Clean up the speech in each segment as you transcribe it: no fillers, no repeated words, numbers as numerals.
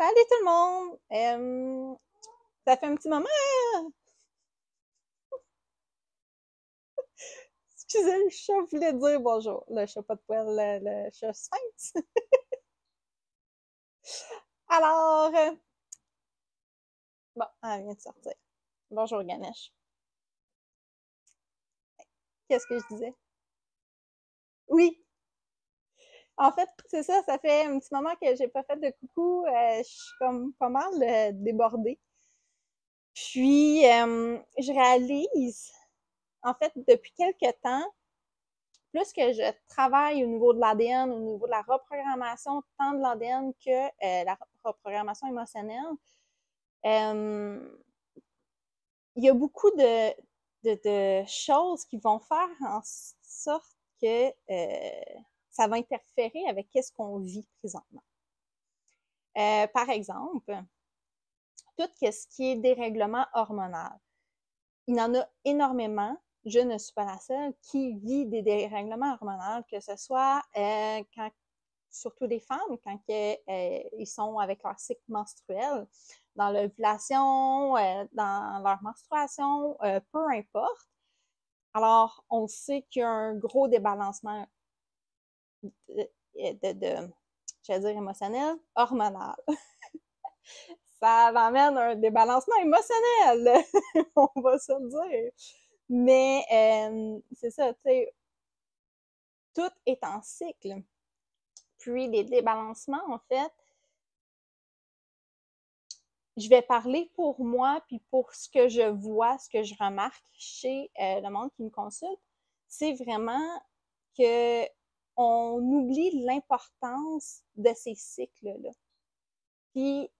Salut tout le monde! Ça fait un petit moment, excusez, le chat voulait dire bonjour. Le chat pas de poil, le chat sphinx. Alors, bon, elle vient de sortir. Bonjour Ganesh. Qu'est-ce que je disais? Oui, en fait, c'est ça, ça fait un petit moment que j'ai pas fait de coucou. Je suis comme pas mal débordée. Puis, je réalise, en fait, depuis quelques temps, plus que je travaille au niveau de l'ADN, au niveau de la reprogrammation, tant de l'ADN que la reprogrammation émotionnelle, euh, il y a beaucoup de choses qui vont faire en sorte que ça va interférer avec ce qu'on vit présentement. Par exemple, tout ce qui est dérèglement hormonal. Il y en a énormément. Je ne suis pas la seule qui vit des dérèglements hormonaux, que ce soit quand surtout les femmes, quand ils sont avec leur cycle menstruel, dans l'ovulation, dans leur menstruation, peu importe. Alors, on sait qu'il y a un gros débalancement j'allais dire émotionnel, hormonal. Ça amène un débalancement émotionnel, on va se le dire. Mais c'est ça, tu sais, tout est en cycle. Puis les débalancements, en fait, je vais parler pour moi, puis pour ce que je vois, ce que je remarque chez le monde qui me consulte, c'est vraiment que on oublie l'importance de ces cycles-là. Puis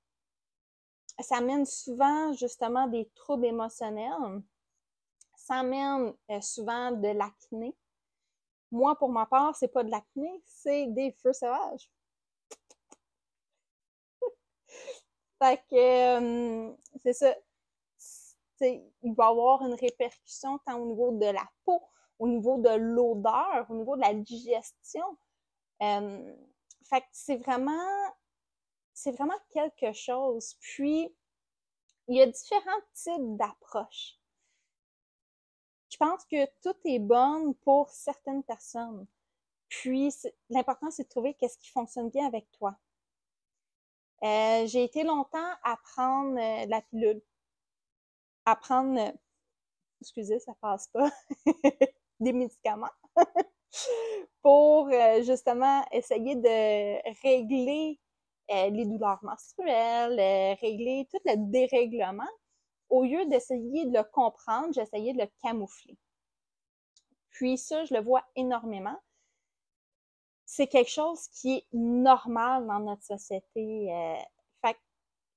ça amène souvent justement des troubles émotionnels, ça amène souvent de l'acné. Moi, pour ma part, c'est pas de l'acné, c'est des feux sauvages. Fait que c'est ça. Il va y avoir une répercussion tant au niveau de la peau, au niveau de l'odeur, au niveau de la digestion. Fait que c'est vraiment quelque chose. Puis, il y a différents types d'approches. Je pense que tout est bon pour certaines personnes. Puis, l'important, c'est de trouver qu'est-ce qui fonctionne bien avec toi. J'ai été longtemps à prendre la pilule, à prendre, excusez, ça passe pas, des médicaments pour justement essayer de régler les douleurs menstruelles, régler tout le dérèglement. Au lieu d'essayer de le comprendre, j'essayais de le camoufler. Puis ça, je le vois énormément. C'est quelque chose qui est normal dans notre société. Fait que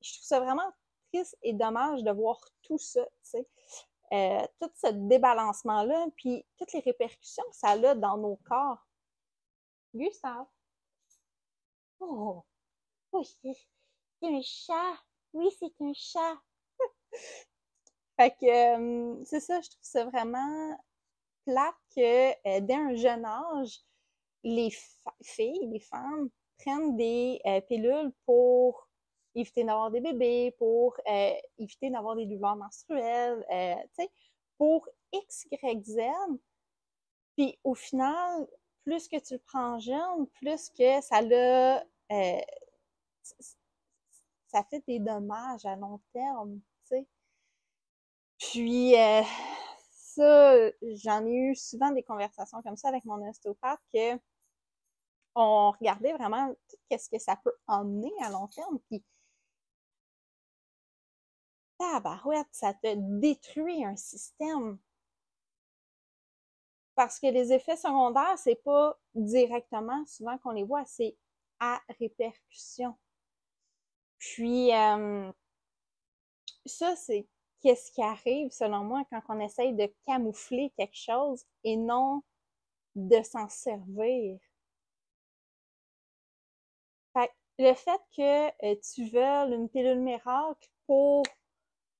je trouve ça vraiment triste et dommage de voir tout ça, tu sais. Tout ce débalancement-là, puis toutes les répercussions que ça a dans nos corps. Gustave. Oh, oh c'est un chat. Oui, c'est un chat. Fait que c'est ça, je trouve ça vraiment plate que dès un jeune âge, les filles, les femmes prennent des pilules pour éviter d'avoir des bébés, pour éviter d'avoir des douleurs menstruelles, tu sais, pour X, Y, Z. Puis au final, plus que tu le prends jeune, plus que ça fait des dommages à long terme, tu sais. Puis ça, j'en ai eu souvent des conversations comme ça avec mon ostéopathe que on regardait vraiment tout ce que ça peut emmener à long terme. Puis tabarouette, ça te détruit un système. Parce que les effets secondaires, c'est pas directement souvent qu'on les voit, c'est à répercussion. Puis ça, c'est qu'est-ce qui arrive, selon moi, quand on essaye de camoufler quelque chose et non de s'en servir. Fait le fait que tu veuilles une pilule miracle pour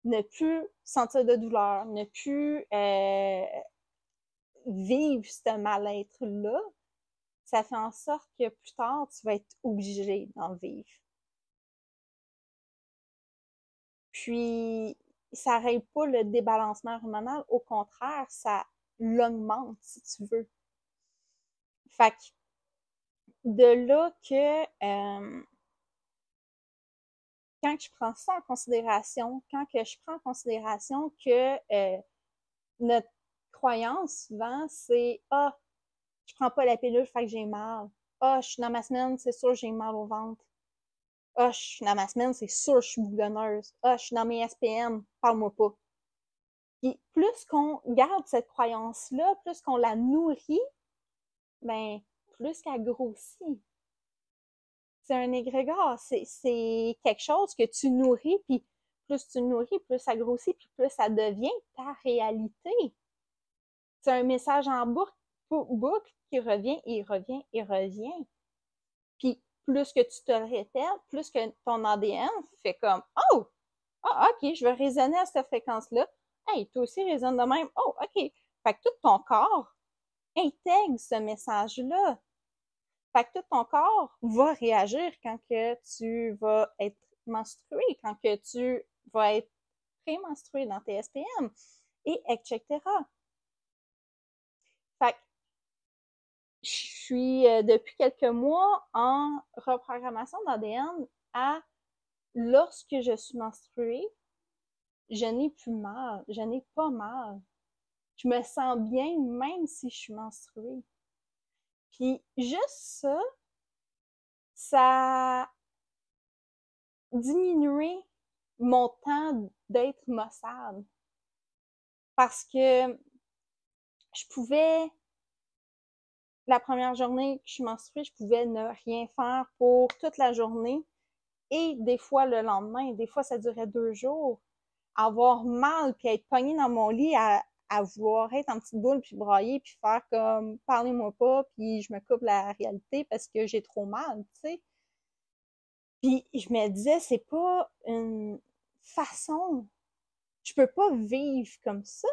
ne plus sentir de douleur, ne plus vivre ce mal-être-là, ça fait en sorte que plus tard, tu vas être obligé d'en vivre. Puis, ça règle pas le débalancement hormonal. Au contraire, ça l'augmente, si tu veux. Fait que, de là que, quand je prends ça en considération, quand que je prends en considération que notre croyance, souvent, c'est « Ah, je prends pas la pilule, fait que j'ai mal. Ah, je suis dans ma semaine, c'est sûr j'ai mal au ventre. Ah, je suis dans ma semaine, c'est sûr je suis boulonneuse. Ah, je suis dans mes SPM, parle-moi pas. » Puis plus qu'on garde cette croyance-là, plus qu'on la nourrit, ben, plus qu'elle grossit. C'est un égrégore, c'est quelque chose que tu nourris, puis plus tu nourris, plus ça grossit, puis plus ça devient ta réalité. C'est un message en boucle qui revient et revient et revient. Puis plus que tu te le répètes, plus que ton ADN fait comme « Oh! Ah, OK, je vais résonner à cette fréquence-là. Hey, toi aussi résonne de même. Oh, OK. » Fait que tout ton corps intègre ce message-là. Fait que tout ton corps va réagir quand que tu vas être menstrué, quand que tu vas être prémenstrué dans tes SPM, et etc. Fait que je suis depuis quelques mois en reprogrammation d'ADN à lorsque je suis menstruée, je n'ai plus mal, je n'ai pas mal. Je me sens bien même si je suis menstruée. Puis juste ça a diminué mon temps d'être maussade. Parce que je pouvais, la première journée que je suis menstruée, je pouvais ne rien faire pour toute la journée. Et des fois le lendemain, des fois ça durait 2 jours. Avoir mal, puis être pognée dans mon lit à vouloir être en petite boule, puis brailler, puis faire comme « parlez-moi pas », puis je me coupe la réalité parce que j'ai trop mal, tu sais. Puis je me disais, c'est pas une façon, je peux pas vivre comme ça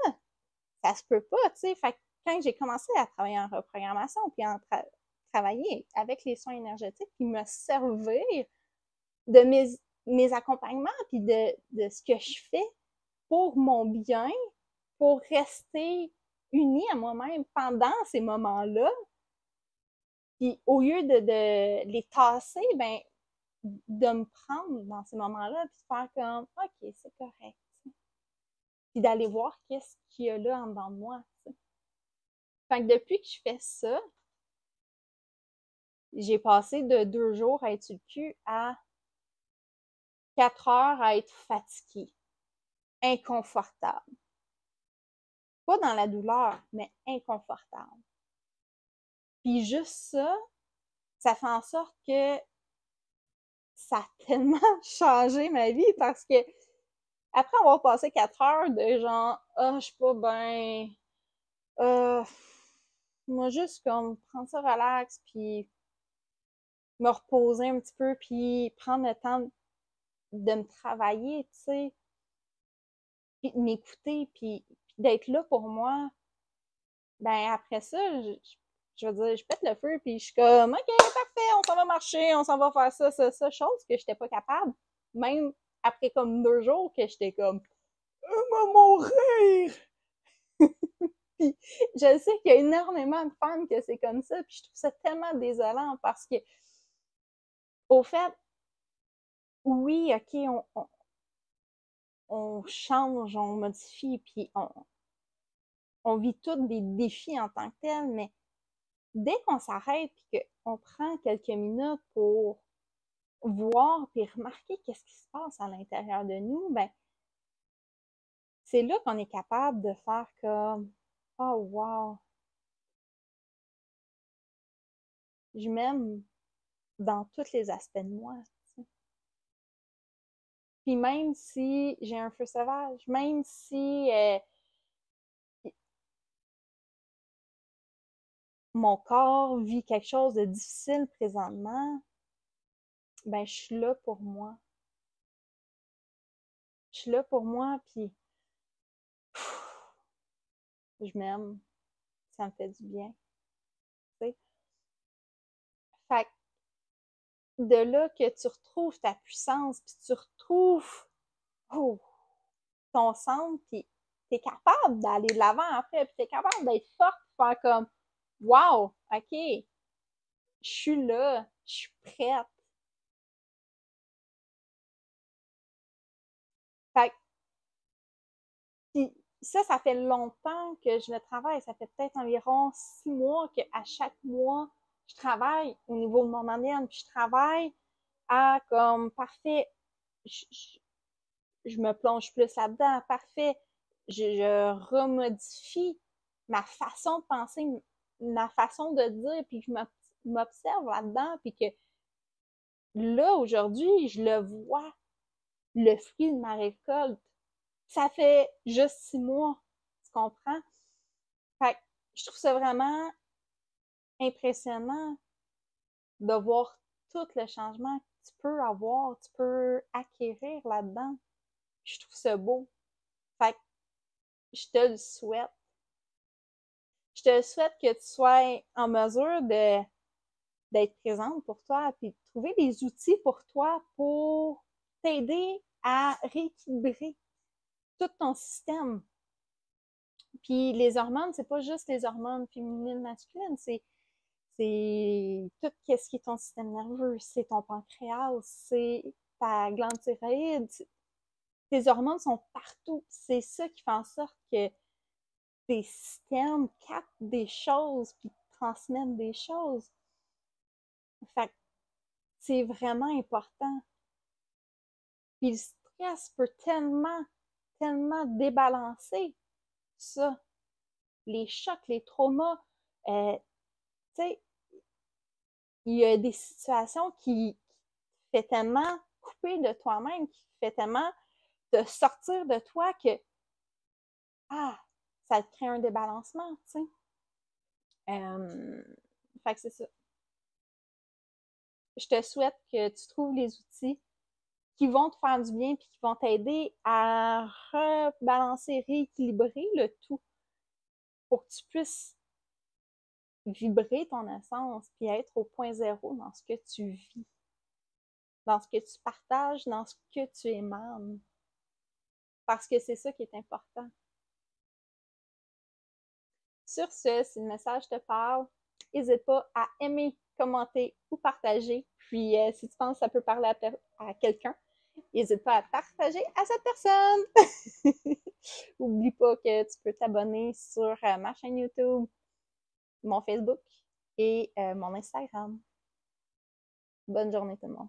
se peut pas, tu sais. Fait que quand j'ai commencé à travailler en reprogrammation, puis en travailler avec les soins énergétiques, puis me servir de mes accompagnements, puis de ce que je fais pour mon bien, pour rester unie à moi-même pendant ces moments-là, puis au lieu de les tasser, ben de me prendre dans ces moments-là, puis de faire comme « OK, c'est correct », puis d'aller voir qu'est-ce qu'il y a là en dedans de moi, t'sais. Fait que depuis que je fais ça, j'ai passé de 2 jours à être sur le cul à 4 heures à être fatiguée, inconfortable. Pas dans la douleur, mais inconfortable. Puis juste ça fait en sorte que ça a tellement changé ma vie parce que après avoir passé 4 heures de genre « Ah, je suis pas bien, moi juste comme prendre ça relax, puis me reposer un petit peu, puis prendre le temps de me travailler, tu sais, puis de m'écouter, puis d'être là pour moi. » Ben après ça, je veux dire, je pète le feu, puis je suis comme « OK, parfait, on s'en va marcher, on s'en va faire ça, chose que j'étais pas capable. » Même après comme 2 jours que j'étais comme « va mourir! » Puis je sais qu'il y a énormément de femmes que c'est comme ça, puis je trouve ça tellement désolant parce que, au fait, oui, OK, on change, on modifie, puis on vit tous des défis en tant que tels, mais dès qu'on s'arrête et qu'on prend quelques minutes pour voir puis remarquer qu'est-ce qui se passe à l'intérieur de nous, ben c'est là qu'on est capable de faire comme « Oh wow, je m'aime dans tous les aspects de moi. » Puis même si j'ai un feu sauvage, même si mon corps vit quelque chose de difficile présentement, ben je suis là pour moi. Je suis là pour moi, puis je m'aime, ça me fait du bien, tu sais. Fait que de là que tu retrouves ta puissance, puis tu retrouves oh, ton centre, puis t'es capable d'aller de l'avant après, puis t'es capable d'être forte, faire comme, wow, ok, je suis là, je suis prête. Fait que, puis ça fait longtemps que je le travaille. Ça fait peut-être environ 6 mois qu'à chaque mois, je travaille au niveau de mon ADN, puis je travaille à comme, parfait, je, je- je me plonge plus là-dedans, parfait, je remodifie ma façon de penser, ma façon de dire, puis je m'observe là-dedans, puis que là, aujourd'hui, je le vois, le fruit de ma récolte. Ça fait juste 6 mois, tu comprends? Fait que je trouve ça vraiment impressionnant de voir tout le changement que tu peux avoir, tu peux acquérir là-dedans. Je trouve ça beau. Fait que je te le souhaite. Je te souhaite que tu sois en mesure d'être présente pour toi, puis de trouver des outils pour toi pour t'aider à rééquilibrer tout ton système. Puis les hormones, c'est pas juste les hormones féminines, masculines, c'est tout ce qui est ton système nerveux, c'est ton pancréas, c'est ta glande thyroïde. Tes hormones sont partout. C'est ça qui fait en sorte que tes systèmes captent des choses puis transmettent des choses. Fait que c'est vraiment important. Puis le stress peut tellement débalancer ça. Les chocs, les traumas, tu sais, il y a des situations qui fait tellement couper de toi-même, qui fait tellement de sortir de toi que, ah, ça te crée un débalancement, tu sais. Fait que c'est ça. Je te souhaite que tu trouves les outils qui vont te faire du bien puis qui vont t'aider à rebalancer, rééquilibrer le tout pour que tu puisses vibrer ton essence puis être au point zéro dans ce que tu vis, dans ce que tu partages, dans ce que tu émanes. Parce que c'est ça qui est important. Sur ce, si le message te parle, n'hésite pas à aimer, commenter ou partager. Puis, si tu penses que ça peut parler à quelqu'un, n'hésite pas à partager à cette personne. N'oublie pas que tu peux t'abonner sur ma chaîne YouTube, mon Facebook et mon Instagram. Bonne journée tout le monde.